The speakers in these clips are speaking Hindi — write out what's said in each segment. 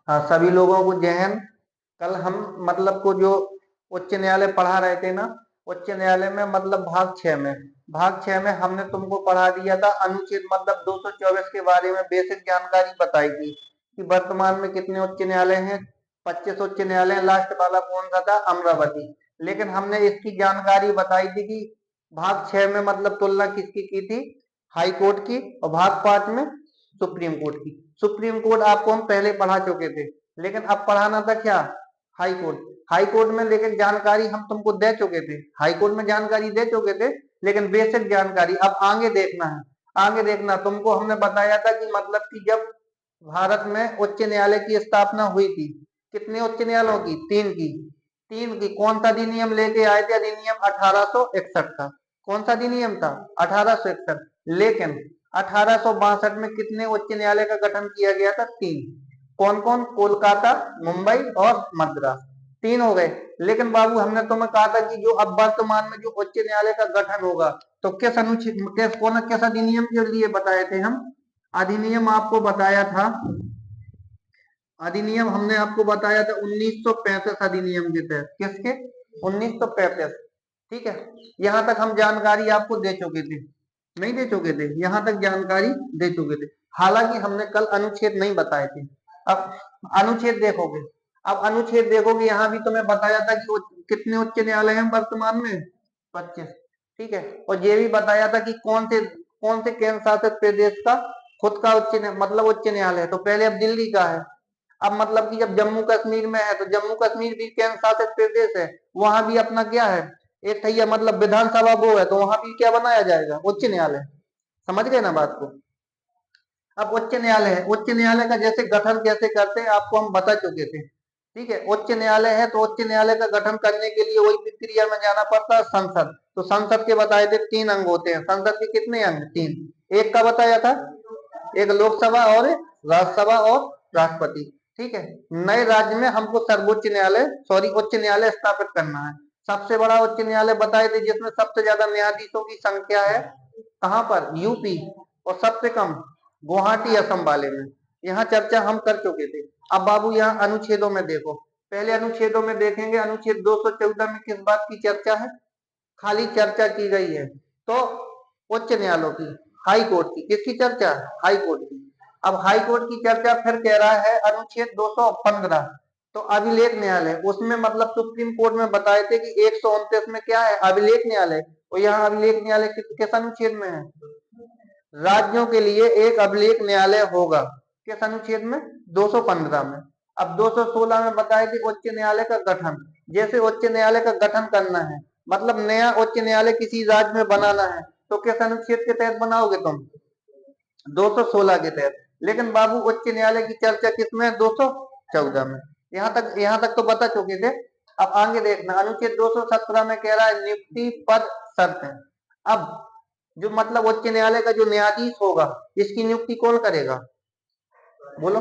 हाँ, सभी लोगों को जय हिंद। कल हम मतलब को जो उच्च न्यायालय पढ़ा रहे थे ना, उच्च न्यायालय में मतलब भाग 6 में हमने तुमको पढ़ा दिया था अनुच्छेद मतलब 224 के बारे में बेसिक जानकारी बताई थी कि वर्तमान में कितने उच्च न्यायालय हैं। 25 उच्च न्यायालय हैं। लास्ट वाला कौन सा था? अमरावती। लेकिन हमने इसकी जानकारी बताई थी कि भाग 6 में मतलब तुलना किसकी की थी? हाई कोर्ट की। और भाग 5 में सुप्रीम कोर्ट की। सुप्रीम कोर्ट आपको हम पहले पढ़ा चुके थे, लेकिन अब पढ़ाना था क्या? High court. हाई कोर्ट में लेकिन जानकारी हम तुमको दे चुके थे, हाई कोर्ट में जानकारी दे चुके थे, लेकिन बेसिक जानकारी अब आगे देखना है। आगे देखना, तुमको हमने बताया था कि मतलब कि जब भारत में उच्च न्यायालय की स्थापना हुई थी, कितने उच्च न्यायालयों की? 3 की। 3 की। कौन सा अधिनियम लेके आए थे? अधिनियम 1861 का। कौन सा अधिनियम था? 1861। लेकिन 1862 में कितने उच्च न्यायालय का गठन किया गया था? 3। कौन कौन? कोलकाता, मुंबई और मद्रास। 3 हो गए। लेकिन बाबू हमने तुम्हें कहा था कि जो अब वर्तमान में जो उच्च न्यायालय का गठन होगा, तो किस अनुच्छेद किस अधिनियम के लिए बताए थे हम? अधिनियम आपको बताया था, अधिनियम हमने आपको बताया था 1935 अधिनियम के तहत। किसके? 1935। ठीक है। यहां तक हम जानकारी आपको दे चुके थे, नहीं दे चुके थे? यहां तक जानकारी दे चुके थे। हालांकि हमने कल अनुच्छेद नहीं बताए थे। अब अनुच्छेद देखोगे, अब अनुच्छेद देखोगे, यहां भी तुम्हें बताया था कि कितने उच्च न्यायालय हैं वर्तमान में? 25। ठीक है। और ये भी बताया था कि कौन से केंद्र शासित प्रदेश का खुद का मतलब उच्च न्यायालय है। तो पहले अब दिल्ली का है। अब मतलब कि जब जम्मू कश्मीर में है, तो जम्मू कश्मीर भी केंद्र शासित प्रदेश है, वहां भी अपना क्या है? एक थैया मतलब विधानसभा वो है, तो वहां भी क्या बनाया जाएगा? उच्च न्यायालय। समझ गए ना बात को? अब उच्च न्यायालय है, उच्च न्यायालय का जैसे गठन कैसे करते हैं आपको हम बता चुके थे। ठीक है। उच्च न्यायालय है तो उच्च न्यायालय का गठन करने के लिए वही प्रक्रिया में जाना पड़ता है, संसद। तो संसद के बताए थे 3 अंग होते हैं। संसद के कितने अंग? 3। एक का बताया था, एक लोकसभा और राज्यसभा और राष्ट्रपति। ठीक है। नए राज्य में हमको सर्वोच्च न्यायालय उच्च न्यायालय स्थापित करना है। सबसे बड़ा उच्च न्यायालय बताए थे जिसमें सबसे ज्यादा न्यायाधीशों की संख्या है, कहां पर? यूपी। और सबसे कम गुवाहाटी, असम वाले में। यहाँ चर्चा हम कर चुके थे। अब बाबू यहाँ अनुच्छेदों में देखो, पहले अनुच्छेदों में देखेंगे, अनुच्छेद 214 में किस बात की चर्चा है? खाली चर्चा की गई है तो उच्च न्यायालयों की, हाई कोर्ट की। किसकी चर्चा? हाई कोर्ट की। अब हाई कोर्ट की चर्चा फिर कह रहा है अनुच्छेद 215, तो अभिलेख न्यायालय। उसमें मतलब सुप्रीम कोर्ट में बताए थे कि 129 में क्या है? अभिलेख न्यायालय। और यहाँ अभिलेख न्यायालय किस अनुच्छेद में है? राज्यों के लिए एक अभिलेख न्यायालय होगा। किस अनुच्छेद में? 215 में। अब 216 में बताए थे उच्च न्यायालय का गठन। जैसे उच्च न्यायालय का गठन करना है, मतलब नया उच्च न्यायालय किसी राज्य में बनाना है, तो किस अनुच्छेद के तहत बनाओगे तुम? 216 के तहत। लेकिन बाबू उच्च न्यायालय की चर्चा किसमें? 214 में। यहाँ तक तो बता चुके थे। अब आगे देखना, अनुच्छेद 217 में कह रहा है नियुक्ति पद शर्त है। अब जो मतलब उच्च न्यायालय का जो न्यायाधीश होगा, इसकी नियुक्ति कौन करेगा? बोलो।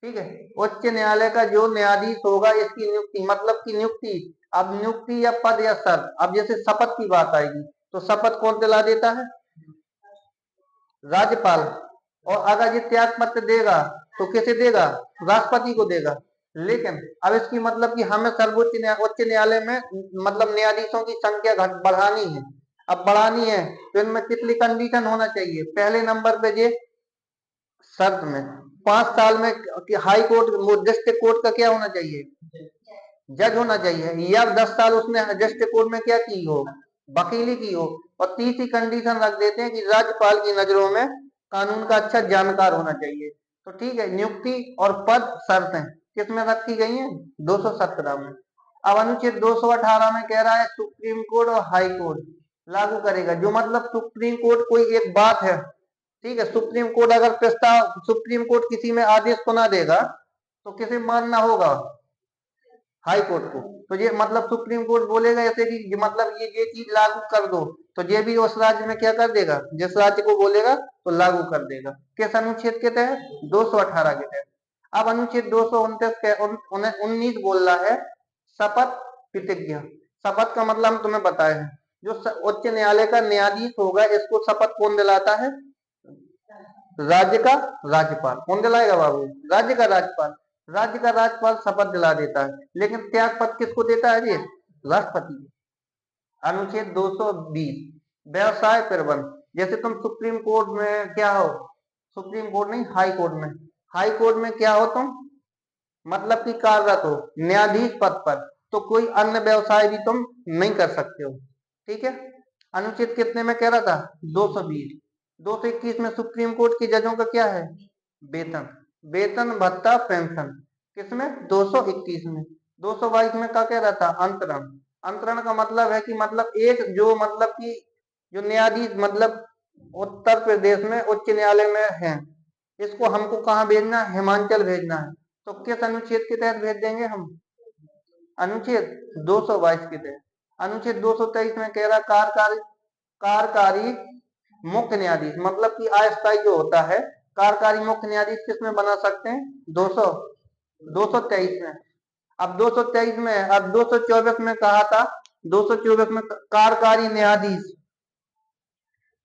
ठीक है। उच्च न्यायालय का जो न्यायाधीश होगा, इसकी नियुक्ति मतलब की नियुक्ति। अब नियुक्ति या पद या शर्त, अब जैसे शपथ की बात आएगी, तो शपथ कौन दिला देता है? राज्यपाल। और अगर ये त्याग पत्र देगा तो किसे देगा? राष्ट्रपति को देगा। लेकिन अब इसकी मतलब कि हमें उच्च न्यायालय में मतलब न्यायाधीशों की संख्या बढ़ानी है। अब बढ़ानी है तो इनमें कितनी कंडीशन होना चाहिए? पहले नंबर पे ये शर्त में 5 साल में हाई कोर्ट डिस्ट्रिक्ट कोर्ट का क्या होना चाहिए? जज होना चाहिए। या 10 साल उसने डिस्ट्रिक्ट कोर्ट में क्या की हो? वकीली की हो। और तीसरी कंडीशन रख देते हैं कि राज्यपाल की नजरों में कानून का अच्छा जानकार होना चाहिए। तो ठीक है, नियुक्ति और पद शर्तें किसमें रखी गई हैं? 217 में। अब अनुच्छेद 218 में कह रहा है सुप्रीम कोर्ट और हाई कोर्ट लागू करेगा। जो मतलब सुप्रीम कोर्ट कोई एक बात है, ठीक है, सुप्रीम कोर्ट अगर सुप्रीम कोर्ट किसी में आदेश सुना देगा, तो किसे मानना होगा? हाई कोर्ट को। तो ये मतलब सुप्रीम कोर्ट बोलेगा ऐसे कि मतलब ये चीज लागू कर दो, तो ये भी उस राज्य में क्या कर देगा? जिस राज्य को बोलेगा तो लागू कर देगा। किस अनुच्छेद के तहत? 218 के तहत। अब अनुच्छेद 219 बोल रहा है शपथ प्रतिज्ञा। शपथ का मतलब हम तुम्हें बताए हैं, जो उच्च न्यायालय का न्यायाधीश होगा, इसको शपथ कौन दिलाता है? राज्य का राज्यपाल। कौन दिलाएगा बाबू? राज्य का राज्यपाल। राज्य का राज्यपाल शपथ दिला देता है, लेकिन त्याग पत्र किसको देता है? ये राष्ट्रपति। अनुच्छेद 220 व्यवसाय प्रबंध। जैसे तुम सुप्रीम कोर्ट में क्या हो? सुप्रीम कोर्ट नहीं, हाई कोर्ट में। हाई कोर्ट में क्या हो तुम? मतलब कि कार्यरत हो न्यायाधीश पद पर, तो कोई अन्य व्यवसाय भी तुम नहीं कर सकते हो। ठीक है। अनुच्छेद कितने में कह रहा था? 220। 221 में सुप्रीम कोर्ट के जजों का क्या है? वेतन, वेतन भत्ता पेंशन। किसमें? 221 में। 222 में क्या कह रहा था? अंतरण। अंतरण का मतलब है कि मतलब एक जो मतलब कि जो न्यायाधीश मतलब उत्तर प्रदेश में उच्च न्यायालय में है, इसको हमको कहाँ भेजना है? हिमाचल भेजना है। तो किस अनुच्छेद के तहत भेज देंगे हम? अनुच्छेद 222 के तहत। अनुच्छेद 223 में कह रहा कार्यकारी मुख्य न्यायाधीश, मतलब कि अस्थायी जो होता है कार्यकारी मुख्य न्यायाधीश किसमें बना सकते हैं? 223 में। अब 223 में, अब 224 में कहा था, 224 में कार्यकारी न्यायाधीश,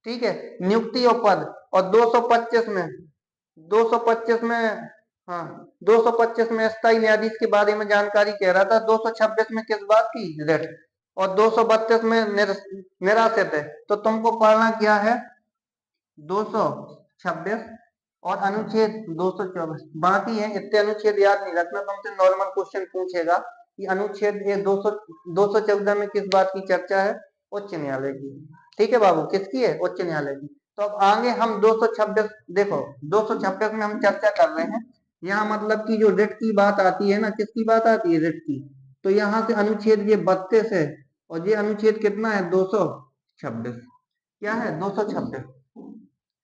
ठीक है, नियुक्ति और पद। और 225 में, 225 में, हाँ 225 में स्थायी न्यायाधीश के बारे में जानकारी कह रहा था। 226 में किस बात की? रिट। और 232 में निराश्रित है। तो तुमको पढ़ना क्या है? 226 और अनुच्छेद 224 बाकी है। इतने अनुच्छेद याद नहीं रखना, तुमसे नॉर्मल क्वेश्चन पूछेगा कि अनुच्छेद 214 में किस बात की चर्चा है? उच्च न्यायालय की। ठीक है बाबू, किसकी है? उच्च न्यायालय की। तो अब आगे हम 226, देखो 226 में हम चर्चा कर रहे हैं। यहाँ मतलब की जो रिट की बात आती है ना, किसकी बात आती है? रिट की। तो यहाँ से अनुच्छेद ये 32 है, और ये अनुच्छेद कितना है? 226। क्या है? 226।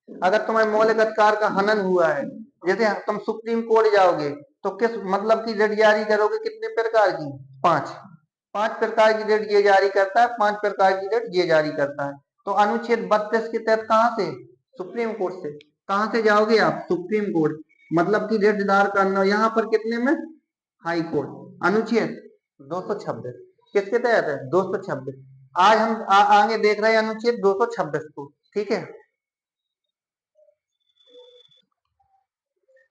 अगर तुम्हारे मौलिक अधिकार का हनन हुआ है, जैसे तुम सुप्रीम कोर्ट जाओगे, तो किस मतलब की रिट जारी करोगे? कितने प्रकार की? 5। 5 प्रकार की रिट ये जारी करता है, 5 प्रकार की रिट ये जारी करता है। तो अनुच्छेद 32 के तहत कहां से? सुप्रीम कोर्ट से। कहां से जाओगे आप? Supreme court. मतलब की रिट दायर करना यहाँ पर कितने में? High court. अनुच्छेद 226 किसके तहत है? 226। आज हम आगे देख रहे हैं अनुच्छेद 226 को। ठीक है।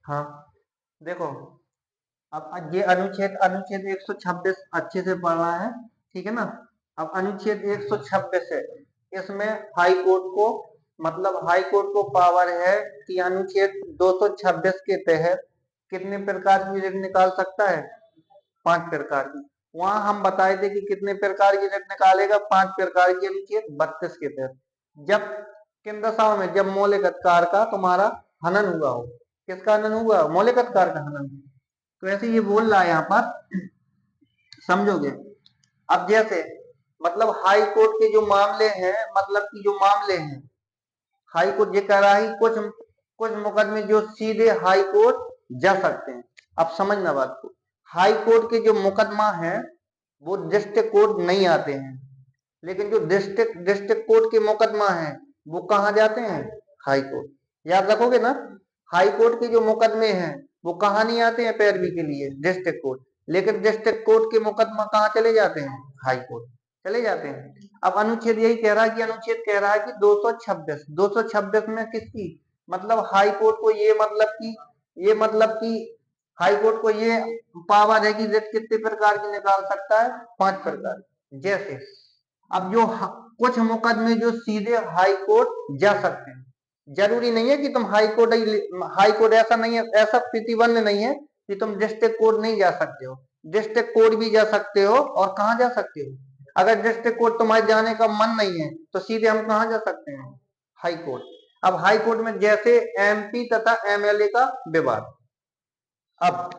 हाँ देखो, अब ये अनुच्छेद अनुच्छेद 126 अच्छे से पढ़ना है, ठीक है ना। अब अनुच्छेद 126 है, इसमें हाई कोर्ट को मतलब हाई कोर्ट को पावर है कि अनुच्छेद 226 के तहत कितने प्रकार की रिट निकाल सकता है? 5 प्रकार की। वहां हम बताए थे कि कितने प्रकार की रिट निकालेगा? 5 प्रकार की, अनुच्छेद 32 के तहत। जब किन दशाओं में? जब मौलिक अधिकार का तुम्हारा हनन हुआ हो। किसका हनन हुआ? मौलिक अधिकार का हनन। तो ऐसे ये बोल रहा है यहाँ पर, समझोगे। अब जैसे मतलब हाई कोर्ट के जो मामले हैं, मतलब कि जो मामले हैं, हाई कोर्ट ये कह रहा है कुछ कुछ मुकदमे जो सीधे हाई कोर्ट जा सकते हैं। अब समझना बात को, हाई कोर्ट के जो मुकदमा है वो डिस्ट्रिक्ट कोर्ट नहीं आते हैं, लेकिन जो डिस्ट्रिक्ट कोर्ट के मुकदमा है वो कहाँ जाते हैं? High court. याद रखोगे ना, हाई कोर्ट के जो मुकदमे हैं वो कहाँ नहीं आते हैं पैरवी के लिए? District court. लेकिन डिस्ट्रिक्ट कोर्ट के मुकदमा कहाँ चले जाते हैं? हाई कोर्ट चले जाते हैं। अब अनुच्छेद यही कह रहा है कि अनुच्छेद कह रहा है कि 226 में किसकी मतलब हाई कोर्ट को ये मतलब कि हाई कोर्ट को ये पावर है कि रिट कितने प्रकार की निकाल सकता है? 5 प्रकार। जैसे अब जो कुछ मुकदमे जो सीधे हाई कोर्ट जा सकते हैं, जरूरी नहीं है कि तुम हाई कोर्ट ऐसा नहीं है, ऐसा प्रतिबंध नहीं है कि तुम डिस्ट्रिक्ट कोर्ट नहीं जा सकते हो। डिस्ट्रिक्ट कोर्ट भी जा सकते हो। और कहाँ जा सकते हो? अगर डिस्ट्रिक्ट कोर्ट तुम्हारे जाने का मन नहीं है तो सीधे हम कहाँ जा सकते हैं? High court. अब हाई कोर्ट में जैसे एमपी तथा एमएलए का विवाद। अब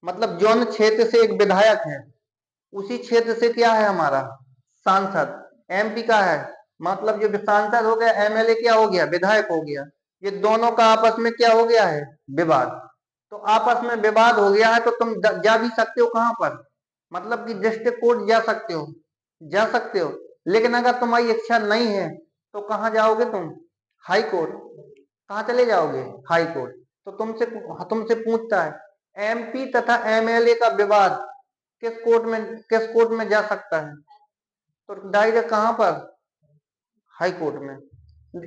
मतलब जौन क्षेत्र से एक विधायक है, उसी क्षेत्र से क्या है हमारा? सांसद। एमपी का है, मतलब जो सांसद हो गया, एमएलए क्या हो गया? विधायक हो गया। ये दोनों का आपस में क्या हो गया है? विवाद। तो आपस में विवाद हो गया है तो तुम जा भी सकते हो कहां पर? मतलब कि डिस्ट्रिक्ट कोर्ट जा सकते हो, जा सकते हो। लेकिन अगर तुम्हारी इच्छा नहीं है तो कहां जाओगे तुम? High court. कहां चले जाओगे? High court. तो तुमसे पूछता है एमपी तथा एमएलए का विवाद किस कोर्ट में जा सकता है? तो डायरेक्ट कहां पर? हाई कोर्ट में।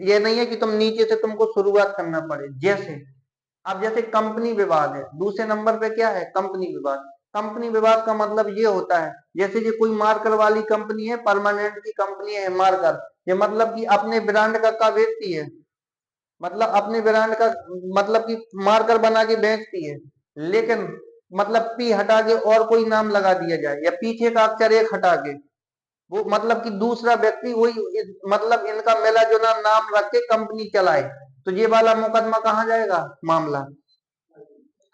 ये नहीं है कि तुम नीचे से तुमको शुरुआत करना पड़े। जैसे अब जैसे कंपनी विवाद है, दूसरे नंबर पे क्या है, कंपनी विवाद। कंपनी विवाद का मतलब ये होता है, जैसे ये कोई मार्कर वाली कंपनी है, परमानेंट की कंपनी है मार्कर, ये मतलब कि अपने ब्रांड का बेचती है, मतलब अपने ब्रांड का मतलब कि मार्कर बना के बेचती है, लेकिन मतलब पी हटा के और कोई नाम लगा दिया जाए, या पीछे का अक्षर एक हटा के, वो मतलब कि दूसरा व्यक्ति वही मतलब इनका मिला जुला नाम रख के कंपनी चलाए, तो ये वाला मुकदमा कहाँ जाएगा, मामला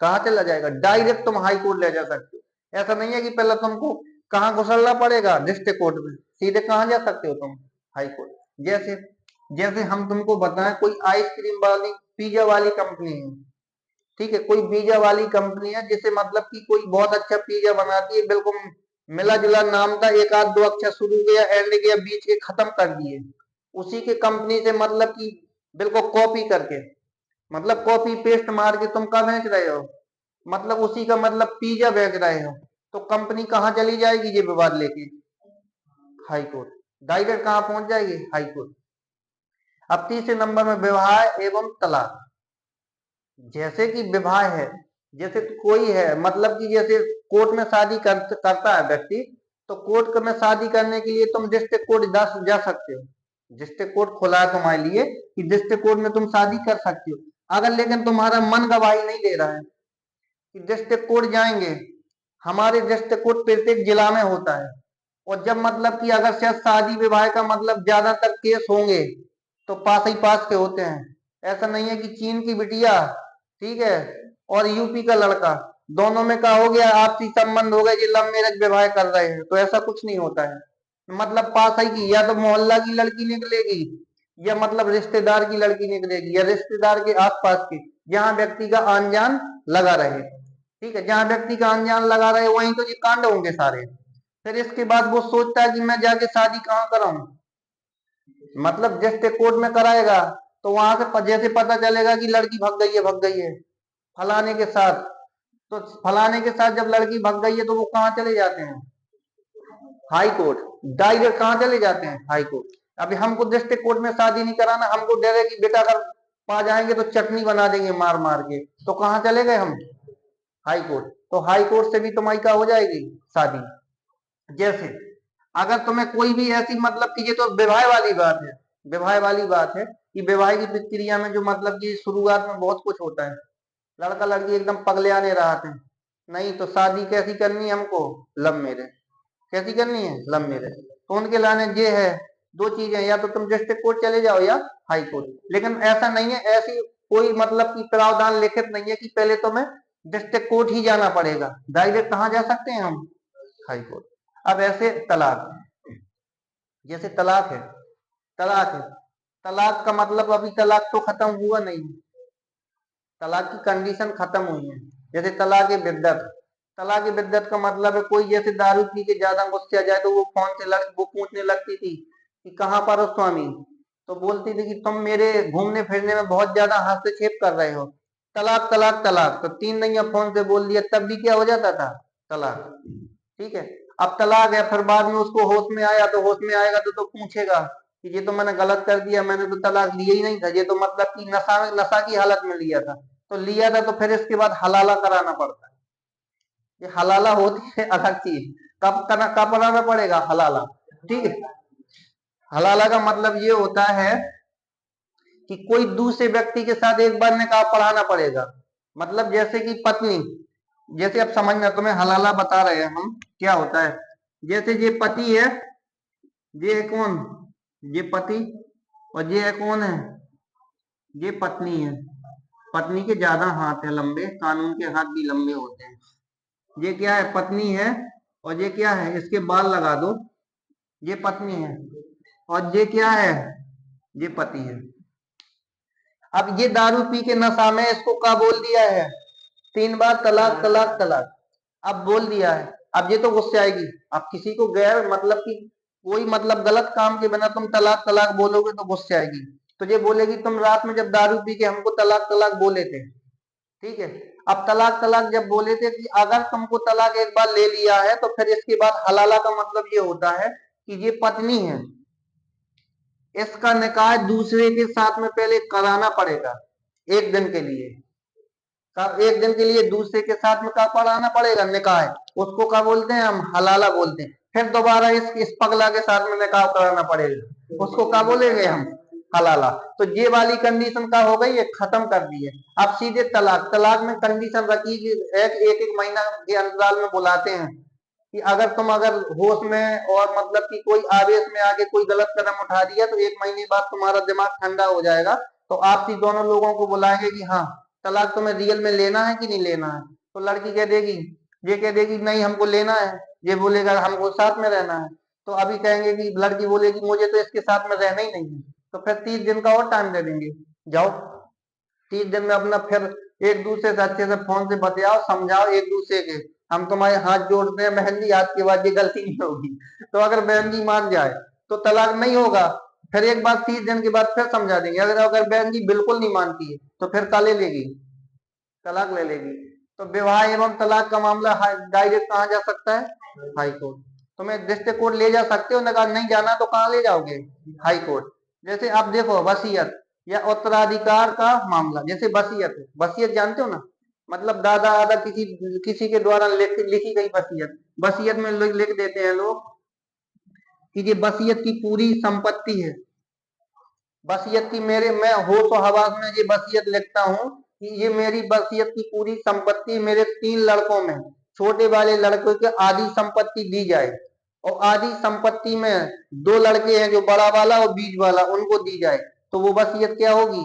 कहाँ चला जाएगा, डायरेक्ट तुम हाई कोर्ट ले जा सकते हो। ऐसा नहीं है कि पहले तुमको कहाँ घुसलना पड़ेगा, डिस्ट्रिक्ट कोर्ट में, सीधे कहाँ जा सकते हो तुम, हाई कोर्ट। जैसे जैसे हम तुमको बताएं, कोई आइसक्रीम वाली पिज्जा वाली कंपनी है, ठीक है, कोई पिज्जा वाली कंपनी है, जिसे मतलब कि कोई बहुत अच्छा पिज्जा बनाती है, बिल्कुल मिला जुला नाम था, एक आध दो अक्षर शुरू किया, एंड किया, बीच के खत्म कर दिए, उसी के कंपनी से मतलब कि बिल्कुल कॉपी करके, मतलब कॉपी पेस्ट मार के तुम क्या बेच रहे हो, मतलब उसी का मतलब पिज्जा बेच रहे हो, तो कंपनी कहाँ चली जाएगी ये विवाद लेके, हाई कोर्ट। डायरेक्ट कहाँ पहुंच जाएगी, हाई कोर्ट। अब तीसरे नंबर में विवाह एवं तलाक। जैसे कि विवाह है, जैसे कोई है मतलब कि जैसे कोर्ट में शादी करता है व्यक्ति, तो कोर्ट में शादी करने के लिए तुम डिस्ट्रिक्ट कोर्ट जा सकते हो, डिस्ट्रिक्ट कोर्ट खुला है तुम्हारे लिए कि डिस्ट्रिक्ट कोर्ट में तुम शादी कर सकते हो। अगर लेकिन तुम्हारा मन गवाही नहीं दे रहा है कि डिस्ट्रिक्ट कोर्ट जाएंगे, हमारे डिस्ट्रिक्ट कोर्ट प्रत्येक जिला में होता है, और जब मतलब कि अगर शायद शादी विवाह का मतलब ज्यादातर केस होंगे तो पास ही पास के होते हैं। ऐसा नहीं है कि चीन की बिटिया, ठीक है, और यूपी का लड़का, दोनों में का हो गया आपसी संबंध हो गए, जी लव मैरिज विवाह कर रहे हैं, तो ऐसा कुछ नहीं होता है। मतलब पास ही की, या तो मोहल्ला की लड़की निकलेगी, या मतलब रिश्तेदार की लड़की निकलेगी, या रिश्तेदार के आसपास की, जहाँ व्यक्ति का आन जान लगा रहे, ठीक है, जहाँ व्यक्ति का आन जान लगा रहे वहीं तो ये कांड होंगे सारे। फिर इसके बाद वो सोचता है कि मैं जाके शादी कहाँ कराऊं, मतलब डिस्ट्रिक्ट कोर्ट में कराएगा, तो वहां से जैसे पता चलेगा कि लड़की भाग गई है फलाने के साथ, तो फलाने के साथ जब लड़की भाग गई है तो वो कहाँ चले जाते हैं, हाई कोर्ट। डायरेक्ट कहाँ चले जाते हैं, हाई कोर्ट। अभी हमको डिस्ट्रिक्ट कोर्ट में शादी नहीं कराना, हमको डर है कि बेटा अगर पा जाएंगे तो चटनी बना देंगे मार मार के, तो कहाँ चले गए हम, हाई कोर्ट। तो हाई कोर्ट से भी तुम्हारी क्या हो जाएगी, शादी। जैसे अगर तुम्हें कोई भी ऐसी मतलब कि ये तो विवाह वाली बात है, विवाह वाली बात है कि विवाह की प्रक्रिया में जो मतलब कि शुरुआत में बहुत कुछ होता है, लड़का लड़की एकदम पगले रहा थे, नहीं तो शादी कैसी करनी है हमको, लव मैरिज, कैसी करनी है, लव मैरिज। तो उनके लाने ये है, दो चीजें, या तो तुम डिस्ट्रिक्ट कोर्ट चले जाओ या हाई कोर्ट, लेकिन ऐसा नहीं है, ऐसी कोई मतलब की प्रावधान लिखित नहीं है कि पहले तुम्हें डिस्ट्रिक्ट कोर्ट ही जाना पड़ेगा, डायरेक्ट कहाँ जा सकते हैं हम, हाई कोर्ट। अब ऐसे तलाक, जैसे तलाक है, तलाक है, तलाक का मतलब अभी तलाक तो खत्म हुआ नहीं, तलाक की कंडीशन खत्म हुई है। जैसे तलाक बिद्दत, तलाक बिद्दत का मतलब है कोई जैसे दारू पी के ज्यादा गुस्से आ जाए तो वो फोन से वो पूछने लगती थी कि कहाँ पर हो स्वामी, तो बोलती थी कि तुम मेरे घूमने फिरने में बहुत ज्यादा हस्तक्षेप कर रहे हो, तलाक तलाक तलाक, तो 3 दिन या फोन से बोल दिया, तब भी क्या हो जाता था, तलाक, ठीक है। अब तलाक है, फिर बाद में उसको होश में आया, तो होश में आएगा तो पूछेगा कि ये तो मैंने गलत कर दिया, मैंने तो तलाक लिया ही नहीं था, ये तो मतलब कि नशा की हालत में लिया था, तो लिया था, तो फिर इसके बाद हलाला कराना पड़ता है। ये हलाला होती है अलग चीज, कब कराना पड़ेगा, हलाला, ठीक है। हलाला का मतलब ये होता है कि कोई दूसरे व्यक्ति के साथ एक बार निकाह पढ़ाना पड़ेगा, मतलब जैसे कि पत्नी, जैसे अब समझना, तुम्हें हलाला बता रहे हैं हम क्या होता है। जैसे ये पति है, ये है कौन, ये पति, और ये है कौन है, ये पत्नी है। पत्नी के ज्यादा हाथ है लंबे, कानून के हाथ भी लंबे होते हैं। ये क्या है, पत्नी है, और ये क्या है, इसके बाल लगा दो, ये पत्नी है, और ये क्या है, ये पति है। अब ये दारू पी के नशा में इसको क्या बोल दिया है, 3 बार तलाक तलाक तलाक, अब बोल दिया है। अब ये तो गुस्से आएगी, अब किसी को गैर मतलब कि कोई मतलब गलत काम के बिना तुम तलाक तलाक बोलोगे तो गुस्से आएगी, तो ये बोलेगी तुम रात में जब दारू पी के हमको तलाक तलाक बोले थे, ठीक है। अब तलाक तलाक जब बोले थे कि अगर तुमको तलाक एक बार ले लिया है तो फिर इसके बाद हलाला का मतलब ये होता है कि ये पत्नी है, इसका निकाह दूसरे के साथ में पहले कराना पड़ेगा 1 दिन के लिए, एक दिन के लिए दूसरे के साथ में का पढ़ाना पड़ेगा, निकाह है, उसको क्या बोलते हैं हम, हलाला बोलते हैं। फिर दोबारा इस पगला के साथ में निकाह कराना पड़ेगा, उसको क्या बोलेंगे हम, हलाला। तो ये वाली कंडीशन का हो गई, ये खत्म कर दी है। अब सीधे तलाक। तलाक में कंडीशन रखी कि एक एक महीना के अंतराल में बुलाते हैं कि अगर होश में और मतलब कि कोई आवेश में आके कोई गलत कदम उठा दिया तो 1 महीने बाद तुम्हारा दिमाग ठंडा हो जाएगा, तो आपसी दोनों लोगों को बुलाएंगे कि हाँ तलाक तुम्हें रियल में लेना है कि नहीं लेना है। तो लड़की कह देगी, ये कह देगी नहीं हमको लेना है, ये बोलेगा हमको साथ में रहना है। तो अभी कहेंगे कि लड़की बोलेगी मुझे तो इसके साथ में रहना ही नहीं है, तो फिर 30 दिन का और टाइम दे देंगे, जाओ 30 दिन में अपना फिर एक दूसरे से अच्छे से फोन से बतियाओ, समझाओ एक दूसरे के, हम तुम्हारे हाथ जोड़ते हैं बहन जी, आज के बाद ये गलती नहीं होगी। तो अगर बहन जी मान जाए तो तलाक नहीं होगा। फिर एक बार 30 दिन के बाद फिर समझा देंगे। अगर अगर बहन जी बिल्कुल नहीं मानती है तो फिर क्या ले लेगी, तलाक ले लेगी। तो विवाह एवं तलाक का मामला डायरेक्ट कहाँ जा सकता है, हाई कोर्ट। तुम्हें डिस्ट्रिक्ट कोर्ट ले जा सकते हो ना, कहा नहीं जाना तो कहाँ ले जाओगे, हाई कोर्ट। जैसे आप देखो वसीयत या उत्तराधिकार का मामला, जैसे वसीयत है, वसीयत जानते हो ना, मतलब दादा दादा किसी किसी के द्वारा लिखी गई वसीयत। वसीयत में लिख देते हैं लोग कि ये वसीयत की पूरी संपत्ति है, वसीयत की मेरे मैं होश और हवास में ये वसीयत लिखता हूँ कि ये मेरी वसीयत की पूरी संपत्ति मेरे 3 लड़कों में छोटे वाले लड़के के आधी संपत्ति दी जाए, और आधी संपत्ति में 2 लड़के हैं जो बड़ा वाला और बीच वाला उनको दी जाए, तो वो वसीयत क्या होगी,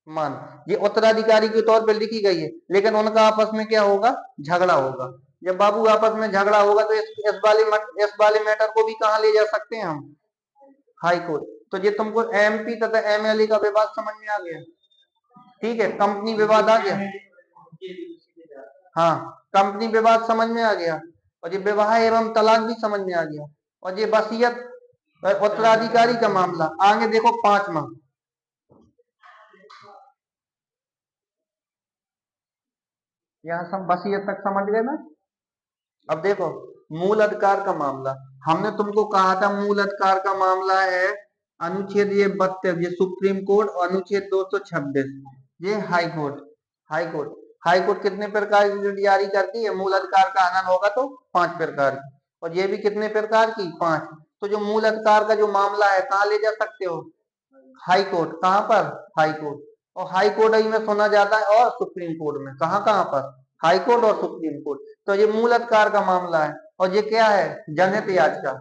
मान। ये उत्तराधिकारी के तौर पर लिखी गई है, लेकिन उनका आपस में क्या होगा, झगड़ा होगा। जब बाबू आपस में झगड़ा होगा तो इस वाले मैटर को भी कहाँ ले जा सकते हैं हम, हाई कोर्ट। तो ये तुमको एमपी तथा एमएलए का विवाद समझ में आ गया, ठीक है, कंपनी विवाद आ गया, हाँ कंपनी विवाद समझ में आ गया, और ये विवाह एवं तलाक भी समझ में आ गया, और ये वसीयत उत्तराधिकारी का मामला। आगे देखो 5वां, यहाँ सब वसीयत तक समझ गए ना। अब देखो मूल अधिकार का मामला, हमने तुमको कहा था मूल अधिकार का मामला है अनुच्छेद ये 32, ये सुप्रीम कोर्ट, और अनुच्छेद 226 ये high court. High court, high court कितने प्रकार की जारी करती है, मूल अधिकार का हनन होगा तो 5 प्रकार की, और ये भी कितने प्रकार की, 5। तो जो मूल अधिकार का जो मामला है कहाँ ले जा सकते हो, हाई कोर्ट। कहाँ पर, हाई कोर्ट। और हाई कोर्ट ही में सुना जाता है, और सुप्रीम कोर्ट में, कहाँ कहाँ पर, हाई कोर्ट और सुप्रीम कोर्ट। तो ये मूल अधिकार का मामला है। और ये क्या है, जनहित याचिका।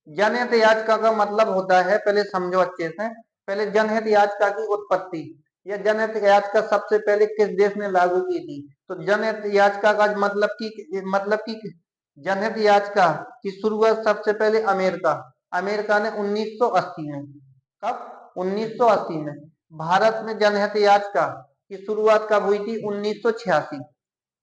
जनहित याचिका का मतलब होता है, पहले समझो अच्छे से, पहले जनहित याचिका की उत्पत्ति, या जनहित याचिका सबसे पहले किस देश ने लागू की थी। तो जनहित याचिका का मतलब की जनहित याचिका की शुरुआत सबसे पहले अमेरिका अमेरिका ने 1980 में, कब, 1980 में। भारत में जनहित याचिका की शुरुआत कब हुई थी, 1986।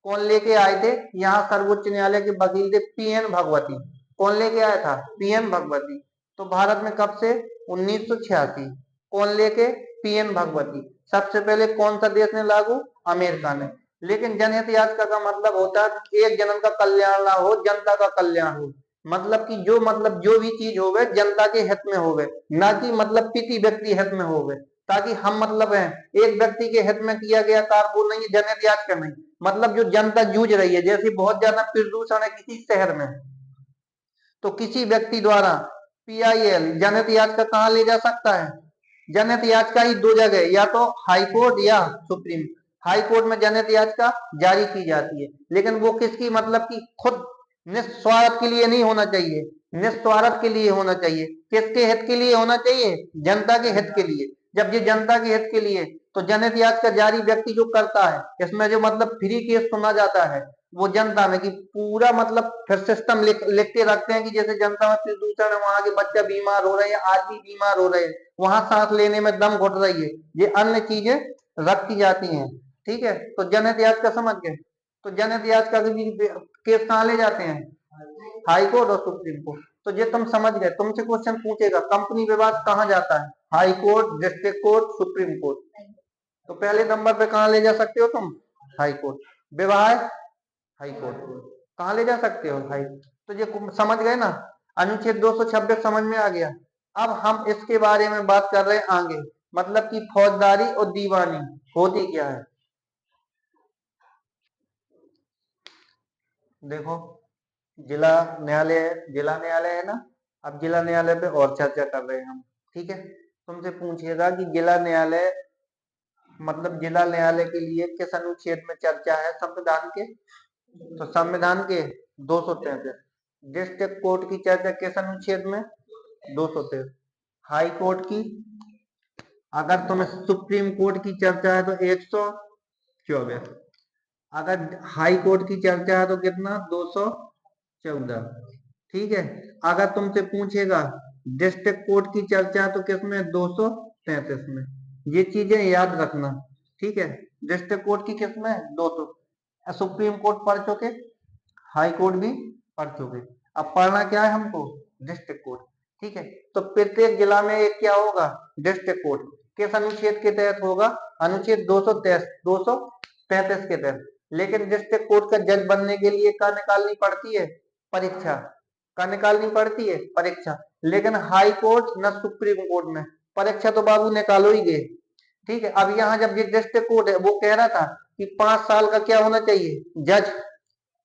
कौन लेके आए थे, यहाँ सर्वोच्च न्यायालय के वकील थे पीएन भगवती। कौन लेके आया था, पीएन भगवती। तो भारत में कब से, 1986। कौन लेके, पीएन भगवती। सबसे पहले कौन सा देश ने लागू, अमेरिका ने। लेकिन जनहित याचिका का मतलब होता है कि एक जन का कल्याण ना हो, जनता का कल्याण हो। मतलब कि जो भी चीज होवे जनता के हित में होवे, ना कि मतलब किसी व्यक्ति हित में होवे। ताकि हम मतलब है एक व्यक्ति के हित में किया गया कार्य वो नहीं, जनहित याचिका नहीं। मतलब जो जनता जूझ रही है, जैसे बहुत ज्यादा प्रदूषण है किसी शहर में, तो किसी व्यक्ति द्वारा पीआईएल जनहित याचिका कहाँ ले जा सकता है, जनहित याचिका ही 2 जगह, या तो हाई कोर्ट या सुप्रीम। हाई कोर्ट में जनहित याचिका जारी की जाती है, लेकिन वो किसकी, मतलब कि खुद निस्वार्थ के लिए नहीं होना चाहिए, निस्वार्थ के लिए होना चाहिए। किसके हित के लिए होना चाहिए, जनता के हित के लिए। जब ये जनता के हित के लिए, तो जनहित याचिका जारी व्यक्ति जो करता है, इसमें जो मतलब फ्री केस सुना जाता है वो जनता में, कि पूरा मतलब फिर सिस्टम लिख के रखते हैं कि जैसे जनता में प्रदूषण है, वहां के बच्चे बीमार हो रहे हैं, आदमी बीमार हो रहे हैं, वहां सांस लेने में दम घुट रही है, ये अन्य चीजें रखी जाती हैं। ठीक है, तो जनहित याचिका समझ गए। तो जनहित याचिका के भी केस कहाँ ले जाते हैं, हाई कोर्ट और सुप्रीम कोर्ट। तो ये तुम समझ गए। तुमसे क्वेश्चन पूछेगा कंपनी विवाद कहाँ जाता है, high court, district court, supreme court. तो पहले नंबर पे कहाँ ले जा सकते हो तुम, हाई कोर्ट। विवाह, हाई कोर्ट। कहाँ ले जा सकते हो, हाई। तो ये समझ गए ना, अनुच्छेद 226 समझ में आ गया। अब हम इसके बारे में बात कर रहे हैं आगे, मतलब कि फौजदारी और दीवानी होती क्या है। देखो, जिला जिला न्यायालय है ना। अब जिला न्यायालय पे और चर्चा कर रहे हैं हम। ठीक है, तुमसे पूछिएगा कि जिला न्यायालय मतलब जिला न्यायालय के लिए किस अनुच्छेद में चर्चा है संविधान के? तो संविधान के 233। डिस्ट्रिक्ट कोर्ट की चर्चा किस अनुच्छेद में? 223। हाई कोर्ट की, अगर तुम्हें सुप्रीम कोर्ट की चर्चा है तो 124। अगर हाई कोर्ट की चर्चा है तो कितना? 214। ठीक है, अगर तुमसे पूछेगा डिस्ट्रिक्ट कोर्ट की चर्चा है तो किसमें? 233 में। ये चीजें याद रखना। ठीक है, डिस्ट्रिक्ट कोर्ट की किसमें? 200। सुप्रीम कोर्ट पढ़ चुके, हाई कोर्ट भी पढ़ चुके। अब पढ़ना क्या है हमको? District court. ठीक है, तो प्रत्येक जिला में एक क्या होगा? District court. किस अनुच्छेद के तहत होगा? अनुच्छेद 233 के तहत। लेकिन डिस्ट्रिक्ट कोर्ट का जज बनने के लिए क्या निकालनी पड़ती है? परीक्षा। क्या निकालनी पड़ती है? परीक्षा। लेकिन हाई कोर्ट न सुप्रीम कोर्ट में परीक्षा तो बाबू निकालो ही गए। ठीक है, अब यहाँ जब ये डिस्ट्रिक्ट कोर्ट है वो कह रहा था कि 5 साल का क्या होना चाहिए? जज,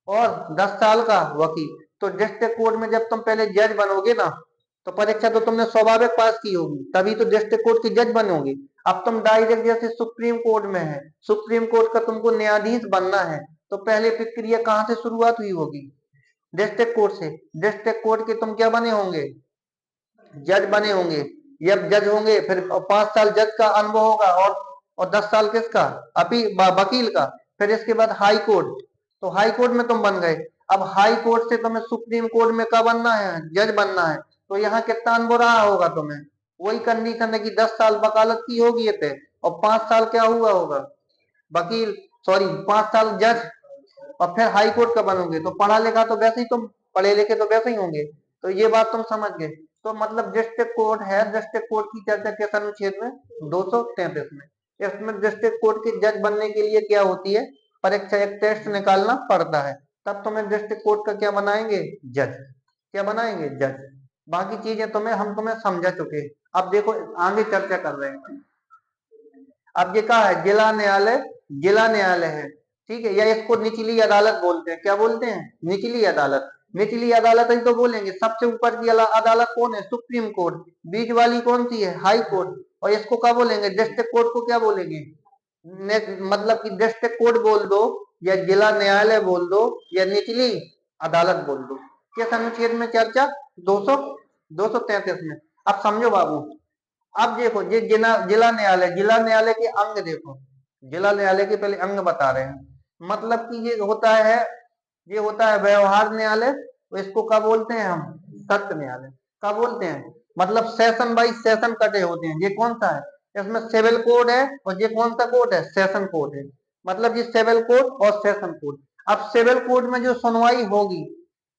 और 10 साल का वकील। तो डिस्ट्रिक्ट कोर्ट में जब तुम पहले जज बनोगे ना, तो परीक्षा तो तुमने स्वाभाविक पास की होगी, तभी तो डिस्ट्रिक्ट कोर्ट की जज बनोगे। अब तुम डायरेक्ट जैसे सुप्रीम कोर्ट में है, सुप्रीम कोर्ट का तुमको न्यायाधीश बनना है, तो पहले प्रक्रिया कहाँ से शुरुआत हुई होगी? डिस्ट्रिक्ट कोर्ट से। डिस्ट्रिक्ट कोर्ट के तुम क्या बने होंगे? जज बने होंगे। जब जज होंगे फिर 5 साल जज का अनुभव होगा, और 10 साल किसका? वकील का। फिर इसके बाद हाई कोर्ट, तो हाई कोर्ट में तुम बन गए। अब हाई कोर्ट से तुम्हें सुप्रीम कोर्ट में क्या बनना है? जज बनना है। तो यहाँ कितना अनुभव रहा होगा तुम्हें? वही कंडीशन है कि 10 साल वकालत की होगी ये पे, और 5 साल क्या हुआ होगा? वकील, सॉरी 5 साल जज, और फिर हाई कोर्ट का बनोगे। तो पढ़ा लिखा तो वैसे ही तुम, पढ़े लिखे तो वैसे ही होंगे। तो ये बात तुम समझ गए। तो मतलब डिस्ट्रिक्ट कोर्ट है, डिस्ट्रिक्ट कोर्ट की चर्चा किस अनुच्छेद में? 233 में। इसमें डिस्ट्रिक्ट कोर्ट के जज बनने के लिए क्या होती है? परीक्षा, एक टेस्ट निकालना पड़ता है। तब तुम्हें डिस्ट्रिक्ट कोर्ट का क्या बनाएंगे? जज। क्या बनाएंगे? जज। बाकी चीजें तुम्हें समझा चुके। अब देखो आगे चर्चा कर रहे हैं। अब ये क्या है? जिला न्यायालय। जिला न्यायालय है, ठीक है, या इसको निचली अदालत बोलते हैं। क्या बोलते हैं? निचली अदालत। निचली अदालत ही तो बोलेंगे। सबसे ऊपर की अदालत कौन है? Supreme court. बीच वाली कौन सी है? High court. और इसको क्या बोलेंगे? डिस्ट्रिक्ट कोर्ट को क्या बोलेंगे? मतलब कि डिस्ट्रिक्ट कोर्ट बोल दो, या जिला न्यायालय बोल दो, या निचली अदालत बोल दो। किस अनुच्छेद में चर्चा? 233 में। अब समझो बाबू, अब देखो ये जिला न्यायालय, जिला न्यायालय के अंग देखो। जिला न्यायालय के पहले अंग बता रहे हैं। मतलब कि ये होता है व्यवहार न्यायालय। तो इसको क्या बोलते हैं हम? सत्र न्यायालय। क्या बोलते हैं? मतलब सेशन बाई सेशन कटे होते हैं। ये कौन सा है? इसमें सिविल कोड है, और ये कौन सा कोड है? सेशन कोड है। मतलब ये सिविल कोड और सेशन कोड। अब सिविल कोड में जो सुनवाई होगी,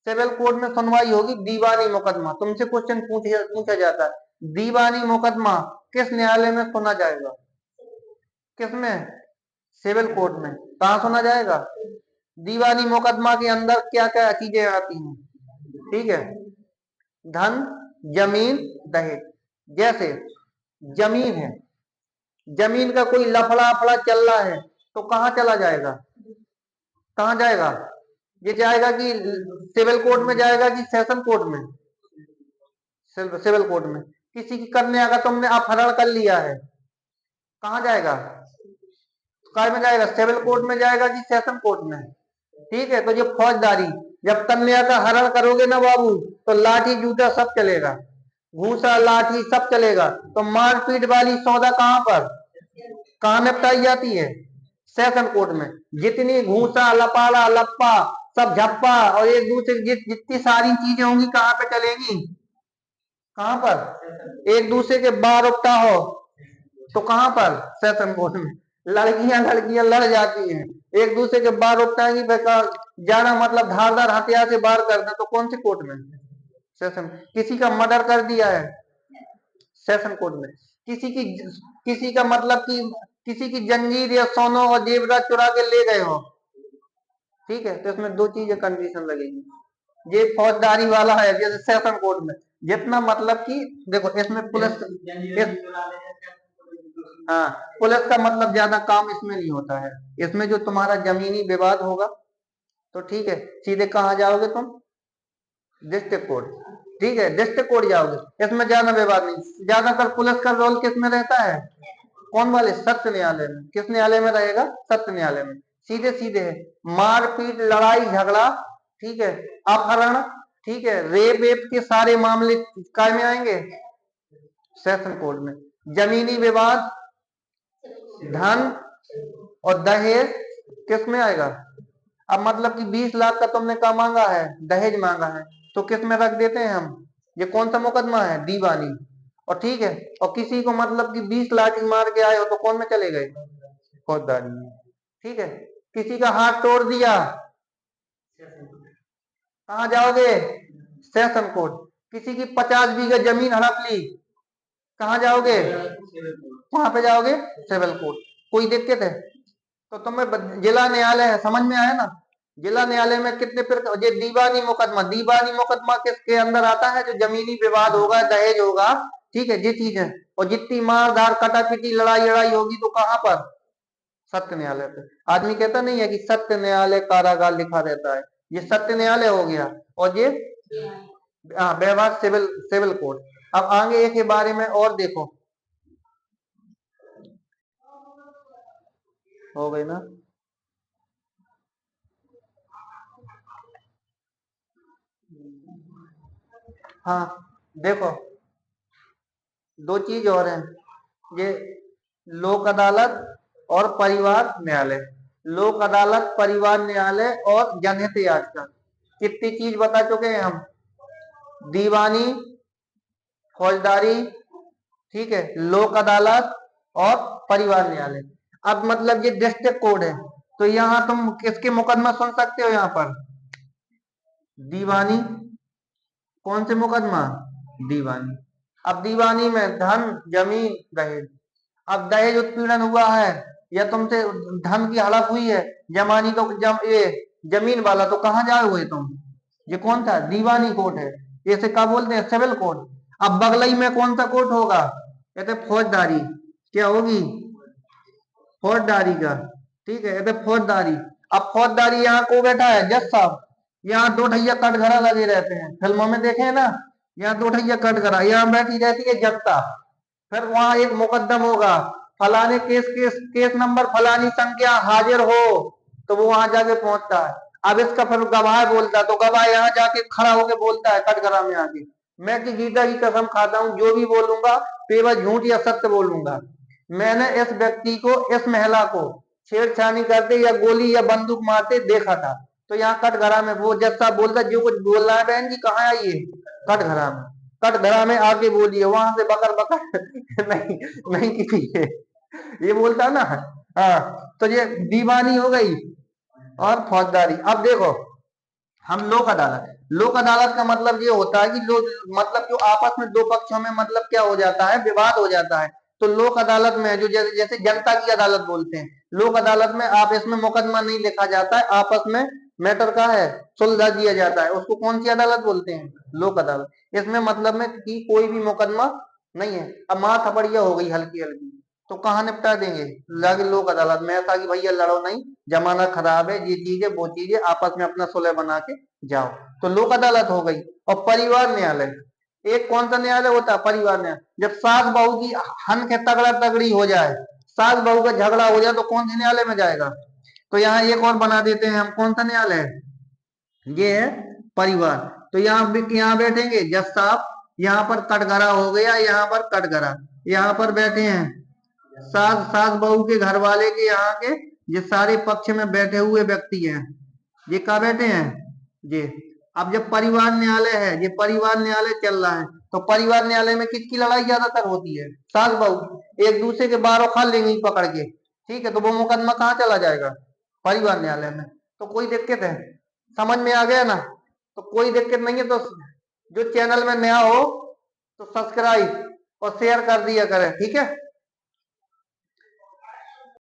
सिविल कोड में सुनवाई होगी दीवानी मुकदमा। तुमसे क्वेश्चन पूछा जाता है, दीवानी मुकदमा किस न्यायालय में सुना जाएगा? किसमें? सिविल कोर्ट में। कहाँ सुना जाएगा? दीवानी मुकदमा के अंदर क्या क्या चीजें आती हैं? ठीक है, धन, जमीन, दहेज। जैसे जमीन है, जमीन का कोई लफड़ा अफड़ा चल रहा है, तो कहाँ चला जाएगा? कहाँ जाएगा? ये जाएगा कि सिविल कोर्ट में जाएगा कि सेशन कोर्ट में? सिविल कोर्ट में। किसी की कन्या का तुमने अपहरण कर लिया है, कहाँ जाएगा? काय में जाएगा? सिविल कोर्ट में जाएगा कि सेशन कोर्ट में? ठीक है, तो ये फौजदारी, जब कन्या का हरण करोगे ना बाबू, तो लाठी जूता सब चलेगा, घूसा लाठी सब चलेगा। तो मारपीट वाली सौदा कहाँ पर, कहाँ निपटाई जाती है? सेशन कोर्ट में। जितनी घूसा लपाड़ा लप्पा सब झप्पा और एक दूसरे जितनी सारी चीजें होंगी कहाँ पे चलेंगी? कहाँ पर? एक दूसरे के बार उपटा हो तो कहाँ पर? सेशन कोर्ट में। लड़कियां लड़कियां लड़ जाती हैं, एक दूसरे के बार उपटाएंगी, बेकार जाना मतलब धारदार हथियार से बार करना, तो कौन सी कोर्ट में? सेशन। किसी का मर्डर कर दिया है, सेशन कोर्ट में। किसी का मतलब कि किसी की जंजीर या सोना और जेवरात चुरा के ले गए हो, ठीक है, तो इसमें दो चीजें कंडीशन लगेगी। ये फौजदारी वाला है जैसे सेशन कोर्ट में। जितना मतलब कि देखो इसमें पुलिस हाँ, पुलिस का मतलब ज्यादा काम इसमें नहीं होता है। इसमें जो तुम्हारा जमीनी विवाद होगा, तो ठीक है, सीधे कहाँ जाओगे तुम? District court. ठीक है, डिस्ट्रिक्ट कोर्ट जाओगे, इसमें जाना विवाद नहीं। ज्यादातर पुलिस का रोल किस में रहता है? कौन वाले? सत्य न्यायालय में। किस न्यायालय में रहेगा? सत्य न्यायालय में। सीधे सीधे है, मारपीट, लड़ाई झगड़ा, ठीक है, अपहरण, ठीक है, रेप वेप के सारे मामले काय में आएंगे? सेशन कोर्ट में। जमीनी विवाद, धन और दहेज किस में आएगा? अब मतलब कि 20 लाख का तुमने क्या मांगा है? दहेज मांगा है, तो किस में रख देते हैं हम? ये कौन सा मुकदमा है? दीवानी। और ठीक है, और किसी को मतलब कि 20 लाठी मार के आए हो तो कौन में चले गए? फौजदारी में। ठीक है, किसी का हाथ तोड़ दिया, कहाँ जाओगे? Session court. किसी की 50 बीघा जमीन हड़प ली, कहाँ जाओगे? वहां पे जाओगे, सिविल कोर्ट। कोई दिक्कत है? तो तुम्हें जिला न्यायालय है, समझ में आया ना? जिला न्यायालय में कितने प्रकार, ये दीवानी मुकदमा। दीवानी मुकदमा किसके अंदर आता है? जो जमीनी विवाद होगा, दहेज होगा, ठीक है, ये चीज है। और जितनी मार धार, कटा पिटी, लड़ाई लड़ाई होगी तो कहाँ पर? सत्य न्यायालय पे। आदमी कहता नहीं है कि सत्य न्यायालय कारागार लिखा रहता है, ये सत्य न्यायालय हो गया। और ये व्यवहार सिविल, सिविल कोर्ट। अब आगे के बारे में और देखो, हो गई ना? हाँ, देखो, दो चीज और हैं, ये लोक अदालत और परिवार न्यायालय। लोक अदालत, परिवार न्यायालय और जनहित याचिका, कितनी चीज बता चुके हैं हम? दीवानी, फौजदारी, ठीक है, लोक अदालत और परिवार न्यायालय। अब मतलब ये डिस्ट्रिक्ट कोर्ट है, तो यहाँ तुम किसके मुकदमा सुन सकते हो? यहाँ पर दीवानी। कौन से मुकदमा? दीवानी। अब दीवानी में धन, जमीन, दहेज। अब दहेज उत्पीड़न हुआ है या तुमसे धन की हड़प हुई है, जमानी तो ये जमीन वाला, तो कहाँ जाओगे तुम? ये कौन था? दीवानी कोर्ट है। इसे क्या बोलते हैं? Civil court. अब बगलई में कौन सा कोर्ट होगा? कहते फौजदारी। क्या होगी? फौजदारी का। ठीक है, कहते फौजदारी। अब फौजदारी यहाँ को बैठा है? जज साहब। यहाँ दो ढैया कटघरा लगे रहते हैं, फिल्मों में देखे हैं ना? यहाँ दो ढैया कटघरा, यहाँ बैठी रहती है जनता। फिर वहां एक मुकदम होगा, फलाने केस केस केस नंबर फलानी संख्या हाजिर हो, तो वो वहां जाके पहुंचता है। अब इसका फिर गवाह बोलता है, तो गवाह यहाँ जाके खड़ा होके बोलता है कटघरा में आके, मैं कि गीता की कसम खाता हूँ जो भी बोलूंगा पेवर झूठ या सत्य बोलूंगा। मैंने इस व्यक्ति को, इस महिला को छेड़छाड़ी करते या गोली या बंदूक मारते देखा था। तो यहाँ कटघरा में वो जज साहब बोलता जो कुछ बोल रहा है, बहन जी कहाँ आई है? कटघरा में। कटघरा में आके बोलिए, वहां से बकर बकर नहीं, नहीं किसी है, ये बोलता ना। हाँ, तो ये दीवानी हो गई और फौजदारी। अब देखो, हम लोक अदालत, लोक अदालत का मतलब ये होता है कि लोग, मतलब जो आपस में दो पक्षों में मतलब क्या हो जाता है? विवाद हो जाता है। तो लोक अदालत में जो जैसे जैसे जनता की अदालत बोलते हैं, लोक अदालत में आप इसमें मुकदमा नहीं लिखा जाता है, आपस में मैटर का है, सुलझा दिया जाता है, उसको कौन सी अदालत बोलते हैं? लोक अदालत। इसमें मतलब में कि कोई भी मुकदमा नहीं है। अब माँ थपड़िया हो गई हल्की हल्की, तो कहाँ निपटा देंगे? जाके लोक अदालत में। ऐसा कि भैया लड़ो नहीं, जमाना खराब है, ये चीज है वो चीज है, आपस में अपना सुलह बना के जाओ। तो लोक अदालत हो गई। और परिवार न्यायालय, एक कौन सा न्यायालय होता है? परिवार न्यायालय। जब सास बहू की हन के तगड़ा तगड़ी हो जाए, सास बहू का झगड़ा हो जाए, तो कौन से न्यायालय में जाएगा? तो यहाँ एक और बना देते हैं हम, कौन सा न्यायालय है? ये है परिवार। तो यहाँ बैठेंगे जज साहब, यहाँ पर कटघरा हो गया, यहाँ पर कटघरा, यहाँ पर बैठे हैं सास, सास बहू के घर वाले के, यहाँ के ये सारे पक्ष में बैठे हुए व्यक्ति हैं, ये कहाँ बैठे हैं? ये। अब जब परिवार न्यायालय है, ये परिवार न्यायालय चल रहा है, तो परिवार न्यायालय में किसकी लड़ाई ज्यादातर होती है? सास बहू एक दूसरे के बार उखाड़ लेंगे पकड़ के, ठीक है, तो वो मुकदमा कहाँ चला जाएगा? परिवार न्यायालय में। तो कोई दिक्कत है? समझ में आ गया ना? तो कोई दिक्कत नहीं है। तो जो चैनल में नया हो तो सब्सक्राइब और शेयर कर दिया करें, ठीक है।